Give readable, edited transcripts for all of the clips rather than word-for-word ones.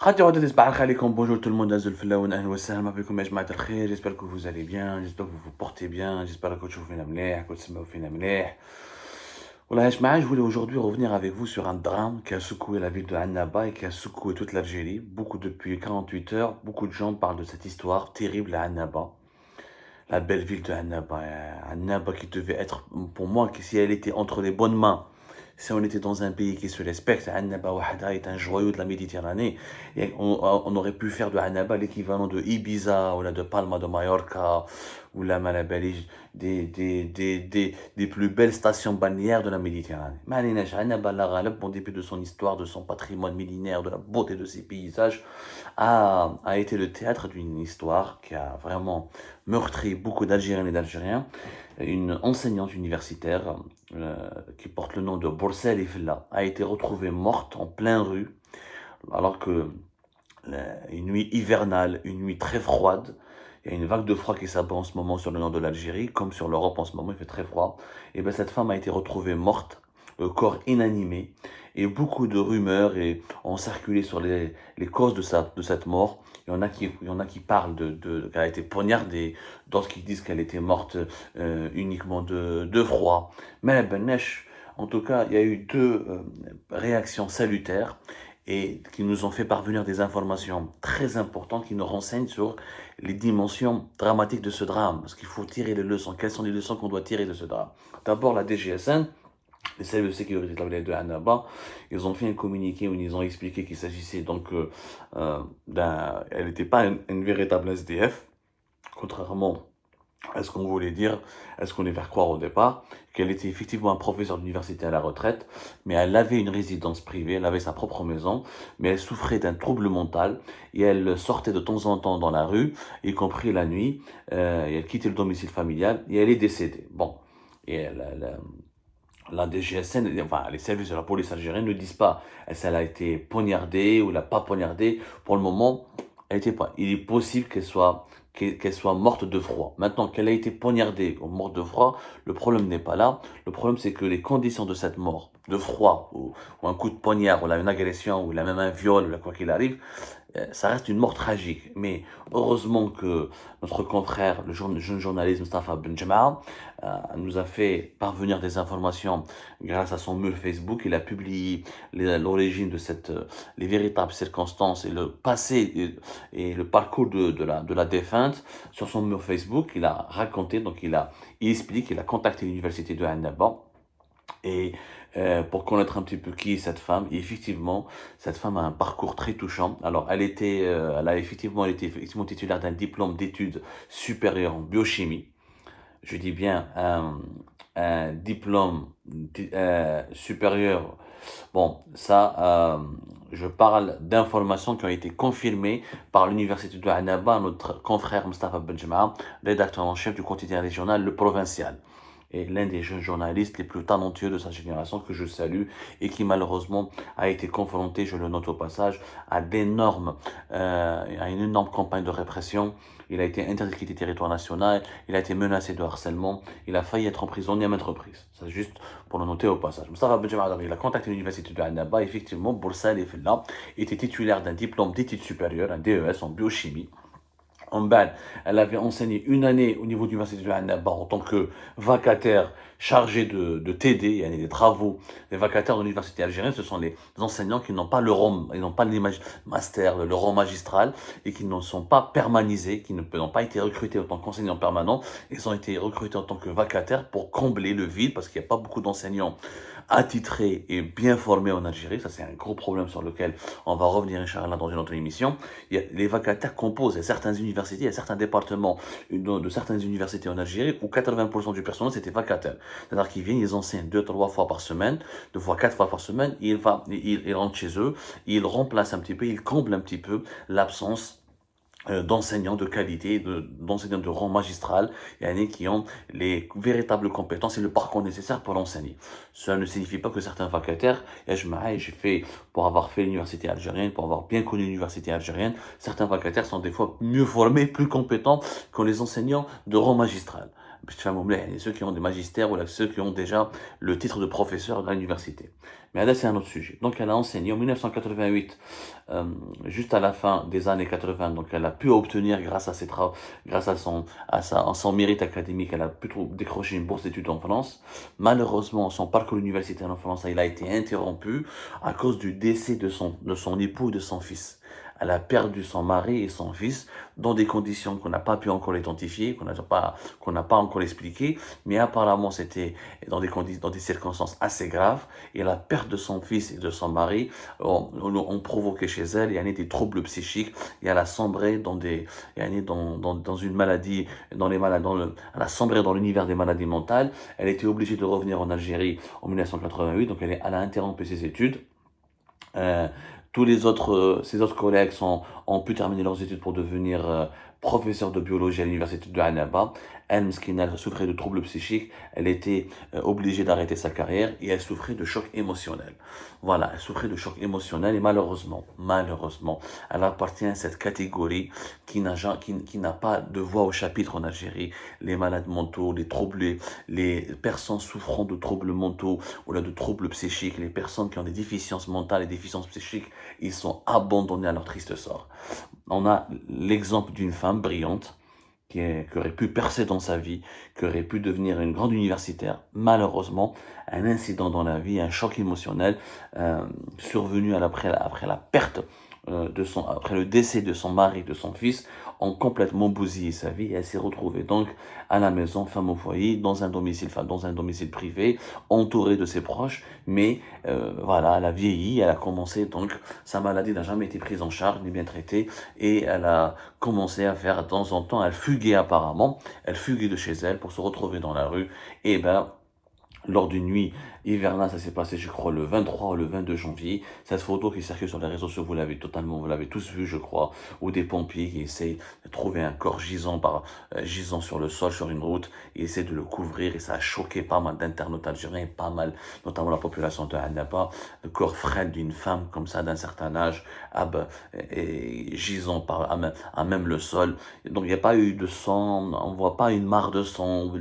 خاطر عدد صباح عليكم bonjour tout le monde نازل في اللون اهلا وسهلا بكم يا جماعه الخير j'espère que vous allez bien j'espère que vous vous portez bien j'espère que تشوفوا فينا مليح كنت تسمعوا فينا مليح والله يا جماعه je voulais aujourd'hui revenir avec vous sur un drame qui a secoué la ville de Annaba et qui a secoué toute l'Algérie beaucoup depuis 48 heures beaucoup de gens parlent de cette histoire terrible à Annaba la belle ville de Annaba Annaba qui devait être pour moi que si elle était entre les bonnes mains. Si on était dans un pays qui se respecte, Annaba Wahda est un joyau de la Méditerranée. Et on aurait pu faire de Annaba l'équivalent de Ibiza ou de Palma de Mallorca ou la Malabali, des plus belles stations balnéaires de la Méditerranée. Mais Annaba la Ghaleb, en dépit de son histoire, de son patrimoine millénaire, de la beauté de ses paysages, a été le théâtre d'une histoire qui a vraiment meurtri beaucoup d'Algériennes et d'Algériens. Une enseignante universitaire qui porte le nom de Boursel Ifla a été retrouvée morte en pleine rue alors que une nuit hivernale, une nuit très froide, il y a une vague de froid qui s'abat en ce moment sur le nord de l'Algérie, comme sur l'Europe en ce moment, il fait très froid. Et bien cette femme a été retrouvée morte, le corps inanimé, et beaucoup de rumeurs ont circulé sur les causes de cette mort. Il y en a qui parlent qu'elle a été poignardée, d'autres qui disent qu'elle était morte uniquement de froid. Mais ben, en tout cas, il y a eu deux réactions salutaires et qui nous ont fait parvenir des informations très importantes qui nous renseignent sur les dimensions dramatiques de ce drame. Parce qu'il faut tirer les leçons. Quelles sont les leçons qu'on doit tirer de ce drame? D'abord, la DGSN, les services de sécurité de la ville de Annaba, ils ont fait un communiqué où ils ont expliqué qu'il s'agissait donc elle n'était pas une véritable SDF, contrairement à ce qu'on voulait dire, à ce qu'on les faire croire au départ, qu'elle était effectivement un professeur d'université à la retraite, mais elle avait une résidence privée, elle avait sa propre maison, mais elle souffrait d'un trouble mental et elle sortait de temps en temps dans la rue, y compris la nuit, et elle quittait le domicile familial et elle est décédée. Bon, et la DGSN, enfin les services de la police algérienne ne disent pas si elle a été poignardée ou elle n'a pas poignardée. Pour le moment, elle était pas. Il est possible qu'elle soit morte de froid. Maintenant qu'elle a été poignardée ou morte de froid, le problème n'est pas là. Le problème c'est que les conditions de cette mort, de froid ou un coup de poignard ou là, une agression ou là, même un viol, quoi qu'il arrive, ça reste une mort tragique. Mais heureusement que notre confrère, le jeune journaliste Mustafa Benjama, nous a fait parvenir des informations grâce à son mur Facebook. Il a publié l'origine de les véritables circonstances et le passé et le parcours de la défunte sur son mur Facebook. Il a raconté, donc il explique, il a contacté l'université de Annaba et pour connaître un petit peu qui est cette femme. Et effectivement, cette femme a un parcours très touchant. Alors, elle était effectivement titulaire d'un diplôme d'études supérieures en biochimie. Je dis bien un diplôme supérieur. Bon, ça, je parle d'informations qui ont été confirmées par l'université de Annaba, notre confrère Mustafa Benjama, rédacteur en chef du quotidien régional Le Provincial et l'un des jeunes journalistes les plus talentueux de sa génération que je salue et qui malheureusement a été confronté, je le note au passage, à une énorme campagne de répression. Il a été interdit de quitter le territoire national, il a été menacé de harcèlement, il a failli être emprisonné à maintes reprises. C'est juste pour le noter au passage. Mustafa Benjama, il a contacté l'université de Annaba, effectivement, Boursal Efella était titulaire d'un diplôme d'études supérieures, un DES en biochimie. En bas, elle avait enseigné une année au niveau de l'université de Annaba en tant que vacataire chargé de TD, il y a des travaux. Les vacataires de l'université algérienne, ce sont les enseignants qui n'ont pas le rang, ils n'ont pas le master, le rang magistral et qui ne sont pas permanisés, qui n'ont pas été recrutés en tant qu'enseignants permanents. Ils ont été recrutés en tant que vacataires pour combler le vide parce qu'il n'y a pas beaucoup d'enseignants attitrés et bien formés en Algérie. Ça, c'est un gros problème sur lequel on va revenir, Inch'Allah, dans une autre émission. Les vacataires composent certaines universités, il y a certains départements de certaines universités en Algérie où 80% du personnel c'était vacataire. C'est-à-dire qu'ils viennent, ils enseignent 2-3 fois par semaine, 2 fois 4 fois par semaine, ils rentrent chez eux, ils remplacent un petit peu, ils comblent un petit peu l'absence d'enseignants de qualité, d'enseignants de rang magistral, qui ont les véritables compétences et le parcours nécessaire pour l'enseigner. Cela ne signifie pas que certains vacataires, pour avoir fait l'université algérienne, pour avoir bien connu l'université algérienne, certains vacataires sont des fois mieux formés, plus compétents que les enseignants de rang magistral. ceux qui ont des magistères ou ceux qui ont déjà le titre de professeur de l'université. Mais là, c'est un autre sujet. Donc, elle a enseigné en 1988, juste à la fin des années 80. Donc, elle a pu obtenir, grâce à ses travaux, grâce à son mérite académique, elle a pu décrocher une bourse d'études en France. Malheureusement, son parcours universitaire en France, il a été interrompu à cause du décès de son époux et de son fils. Elle a perdu son mari et son fils dans des conditions qu'on n'a pas pu encore identifier, qu'on n'a pas encore expliquées, mais apparemment c'était dans des circonstances assez graves. Et la perte de son fils et de son mari ont provoqué chez elle des troubles psychiques. Et elle a sombré dans une maladie, elle a sombré dans l'univers des maladies mentales. Elle était obligée de revenir en Algérie en 1988, donc elle a interrompu ses études. Euh, ses autres collègues ont pu terminer leurs études pour devenir professeurs de biologie à l'université de Annaba. Elle, Mskina, elle souffrait de troubles psychiques. Elle était obligée d'arrêter sa carrière et elle souffrait de choc émotionnel. Voilà, elle souffrait de choc émotionnel et malheureusement, elle appartient à cette catégorie qui n'a pas de voix au chapitre en Algérie. Les malades mentaux, les personnes souffrant de troubles mentaux ou de troubles psychiques, les personnes qui ont des déficiences mentales et déficiences psychiques, ils sont abandonnés à leur triste sort. On a l'exemple d'une femme brillante qui aurait pu percer dans sa vie, qui aurait pu devenir une grande universitaire. Malheureusement, un incident dans la vie, un choc émotionnel survenu après la perte après le décès de son mari, de son fils, ont complètement bousillé sa vie et elle s'est retrouvée donc à la maison, femme au foyer, dans un domicile privé, entourée de ses proches, mais voilà, elle a vieilli, elle a commencé donc, sa maladie n'a jamais été prise en charge, ni bien traitée, et elle a commencé à faire de temps en temps, elle fuguait de chez elle pour se retrouver dans la rue, et lors d'une nuit hivernale, ça s'est passé, je crois, le 23 ou le 22 janvier. Cette photo qui circule sur les réseaux sociaux, vous l'avez tous vu, je crois, où des pompiers qui essayent de trouver un corps gisant sur le sol, sur une route, et essaient de le couvrir, et ça a choqué pas mal d'internautes algériens, pas mal, notamment la population de Annaba, le corps frêle d'une femme comme ça, d'un certain âge, et gisant à même le sol. Donc il n'y a pas eu de sang, on voit pas une mare de sang, on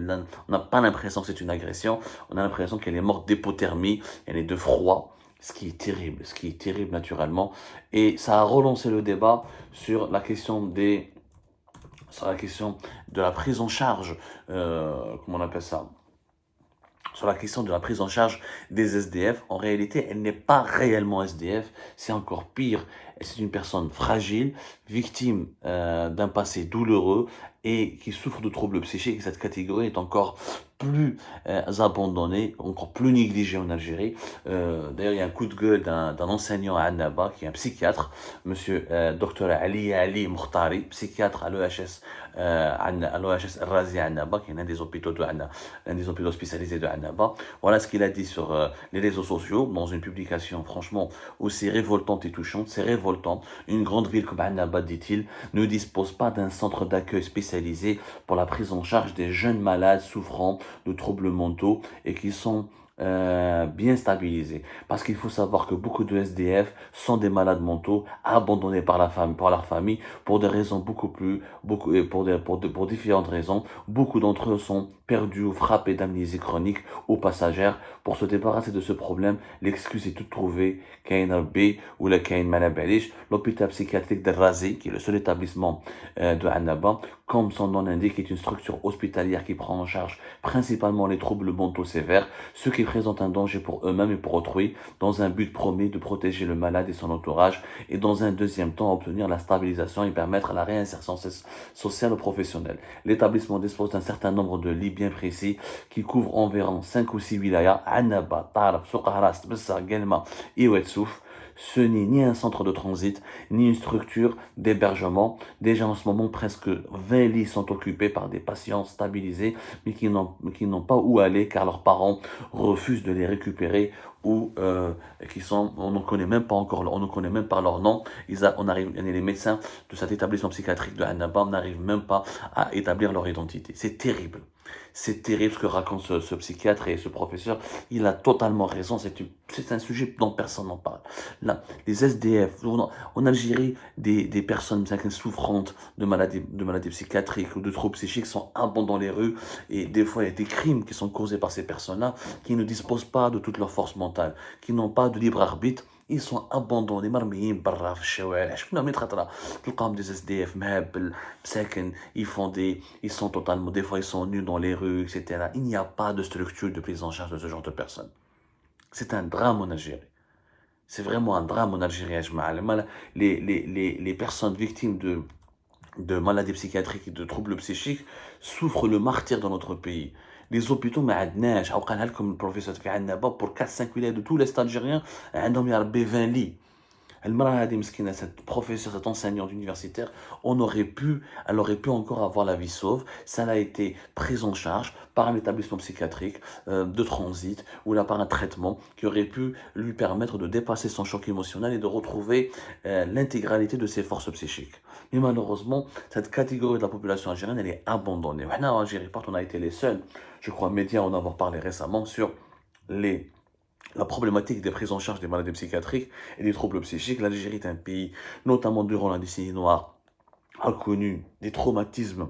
n'a pas l'impression que c'est une agression, on a l'impression qu'elle est morte d'hypothermie, elle est de froid, ce qui est terrible naturellement. Et ça a relancé le débat sur la question de la prise en charge, comment on appelle ça, sur la question de la prise en charge des SDF. En réalité, elle n'est pas réellement SDF, c'est encore pire. C'est une personne fragile, victime d'un passé douloureux et qui souffre de troubles psychiques. Cette catégorie est encore plus abandonnée, encore plus négligée en Algérie. D'ailleurs, il y a un coup de gueule d'un enseignant à Annaba, qui est un psychiatre, monsieur Dr Ali Mourtari, psychiatre à l'EHS Razi à Annaba, qui est l'un des hôpitaux spécialisés de Annaba. Voilà ce qu'il a dit sur les réseaux sociaux, dans une publication franchement aussi révoltante et touchante. C'est révoltant. Une grande ville comme Annaba, dit-il, ne dispose pas d'un centre d'accueil spécialisé pour la prise en charge des jeunes malades souffrant de troubles mentaux et qui sont bien stabilisés. Parce qu'il faut savoir que beaucoup de SDF sont des malades mentaux abandonnés par leur famille pour des raisons pour différentes raisons. Beaucoup d'entre eux sont perdus ou frappés d'amnésie chronique ou passagère. Pour se débarrasser de ce problème, l'excuse est toute trouvée. Kain Rabbi ou le Kain Manabalish, l'hôpital psychiatrique de Razi, qui est le seul établissement de Annaba, comme son nom l'indique, est une structure hospitalière qui prend en charge principalement les troubles mentaux sévères, ceux qui présentent un danger pour eux-mêmes et pour autrui, dans un but premier de protéger le malade et son entourage, et dans un deuxième temps obtenir la stabilisation et permettre la réinsertion sociale ou professionnelle. L'établissement dispose d'un certain nombre de lits bien précis qui couvrent environ 5 ou 6 wilayas, Annaba, Taraf, Souqaras, Bessa, Guelma et Ouedsouf. Ce n'est ni un centre de transit, ni une structure d'hébergement. Déjà en ce moment, presque 20 lits sont occupés par des patients stabilisés, mais qui n'ont pas où aller car leurs parents refusent de les récupérer ou on ne connaît même pas encore, on ne connaît même pas leur nom. Les médecins de cet établissement psychiatrique de Annaba n'arrivent même pas à établir leur identité. C'est terrible. C'est terrible ce que raconte ce psychiatre et ce professeur. Il a totalement raison. C'est un sujet dont personne n'en parle. Là, les SDF, en Algérie, des personnes souffrantes de maladies psychiatriques ou de troubles psychiques sont abondants dans les rues. Et des fois, il y a des crimes qui sont causés par ces personnes-là qui ne disposent pas de toute leur force mentale, qui n'ont pas de libre arbitre. Ils sont abandonnés مرميين برا في الشوارع شفنا من خطره تلقاهم des SDF مهبل مساكن ils sont totalement des fois ils sont nus dans les rues etc. Il n'y a pas de structure de prise en charge de ce genre de personnes. C'est un drame en Algérie. C'est vraiment un drame en Algérie. Les personnes victimes de maladies psychiatriques et de troubles psychiques souffrent le martyre dans notre pays. Les hôpitaux ما عندناش او قالها لكم البروفيسور في عندنا pour 4-5 wilayas de tout l'Est algérien عندهم يا ربي 20 lits. المرأة هذه مسكينة cette professeure, cette enseignante universitaire, elle aurait pu encore avoir la vie sauve. Ça a été prise en charge par un établissement psychiatrique de transit ou là par un traitement qui aurait pu lui permettre de dépasser son choc émotionnel et de retrouver l'intégralité de ses forces psychiques. Mais malheureusement, cette catégorie de la population algérienne, elle est abandonnée. En Algérie, on a été les seuls, je crois, médias à en avoir parlé récemment sur la problématique des prises en charge des maladies psychiatriques et des troubles psychiques. L'Algérie est un pays, notamment durant la décennie noire, a connu des traumatismes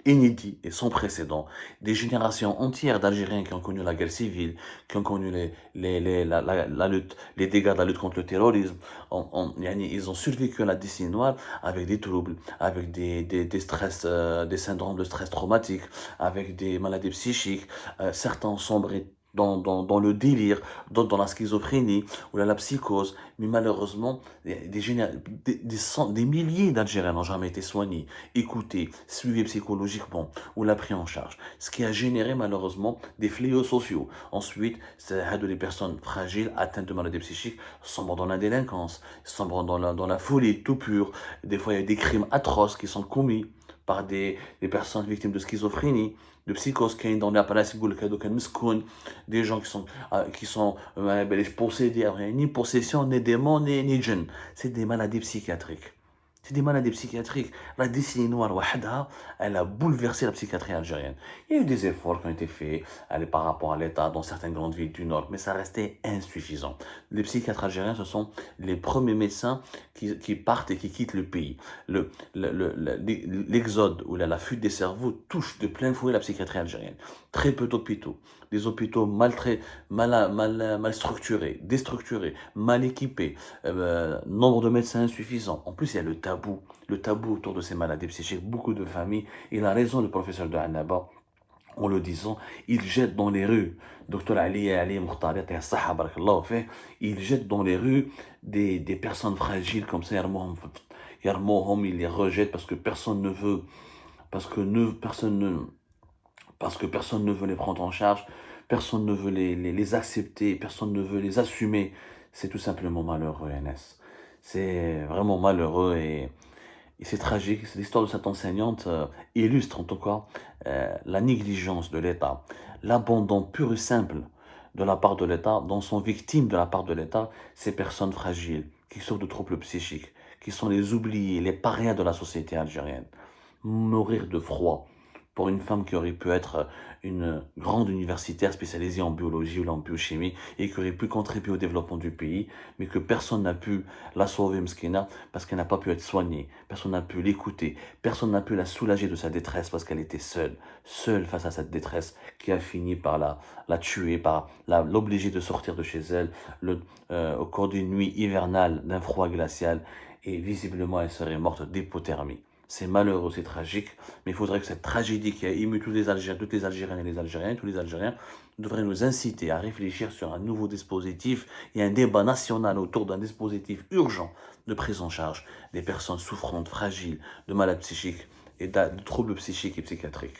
inédits et sans précédent. Des générations entières d'Algériens qui ont connu la guerre civile, qui ont connu la lutte, les dégâts de la lutte contre le terrorisme. Ils ont survécu à la décennie noire avec des troubles, avec des stress, des syndromes de stress traumatique, avec des maladies psychiques. Certains ont sombré dans le délire, dans la schizophrénie ou la psychose. Mais malheureusement, des milliers d'Algériens n'ont jamais été soignés, écoutés, suivis psychologiquement ou la pris en charge. Ce qui a généré malheureusement des fléaux sociaux. Ensuite, les personnes fragiles atteintes de maladies psychiques sombrent dans la délinquance, sombrent dans la folie tout pure. Des fois, il y a des crimes atroces qui sont commis par des personnes victimes de schizophrénie, de psychose, des gens qui sont possédés, ni possession, ni démons, ni djinns. C'est des maladies psychiatriques. C'est des maladies psychiatriques. La décennie noire, elle a bouleversé la psychiatrie algérienne. Il y a eu des efforts qui ont été faits par rapport à l'État dans certaines grandes villes du Nord, mais ça restait insuffisant. Les psychiatres algériens, ce sont les premiers médecins qui partent et qui quittent le pays. L'exode ou la fuite des cerveaux touche de plein fouet la psychiatrie algérienne. Très peu d'hôpitaux, des hôpitaux mal structurés, déstructurés, mal équipés, nombre de médecins insuffisants. En plus, il y a le tabou autour de ces maladies psychiques. Beaucoup de familles, il a raison le professeur de Annaba, en le disant, il jette dans les rues, Dr Ali Mokhtar, il jette dans les rues des personnes fragiles comme ça, il les rejette parce que personne ne veut, parce que personne ne veut les prendre en charge, personne ne veut les accepter, personne ne veut les assumer. C'est tout simplement malheureux, NS. C'est vraiment malheureux et c'est tragique. L'histoire de cette enseignante illustre en tout cas la négligence de l'État, l'abandon pur et simple de la part de l'État, dont sont victimes de la part de l'État ces personnes fragiles qui souffrent de troubles psychiques, qui sont les oubliés, les parias de la société algérienne. Mourir de froid pour une femme qui aurait pu être une grande universitaire spécialisée en biologie ou en biochimie et qui aurait pu contribuer au développement du pays, mais que personne n'a pu la sauver, Mskina, parce qu'elle n'a pas pu être soignée, personne n'a pu l'écouter, personne n'a pu la soulager de sa détresse parce qu'elle était seule face à cette détresse qui a fini par la tuer, par l'obliger de sortir de chez elle au cours d'une nuit hivernale d'un froid glacial et visiblement elle serait morte d'hypothermie. C'est malheureux, c'est tragique, mais il faudrait que cette tragédie qui a ému toutes les Algériennes et les Algériens, tous les Algériens, devrait nous inciter à réfléchir sur un nouveau dispositif et un débat national autour d'un dispositif urgent de prise en charge des personnes souffrantes, fragiles, de malades psychiques et de troubles psychiques et psychiatriques.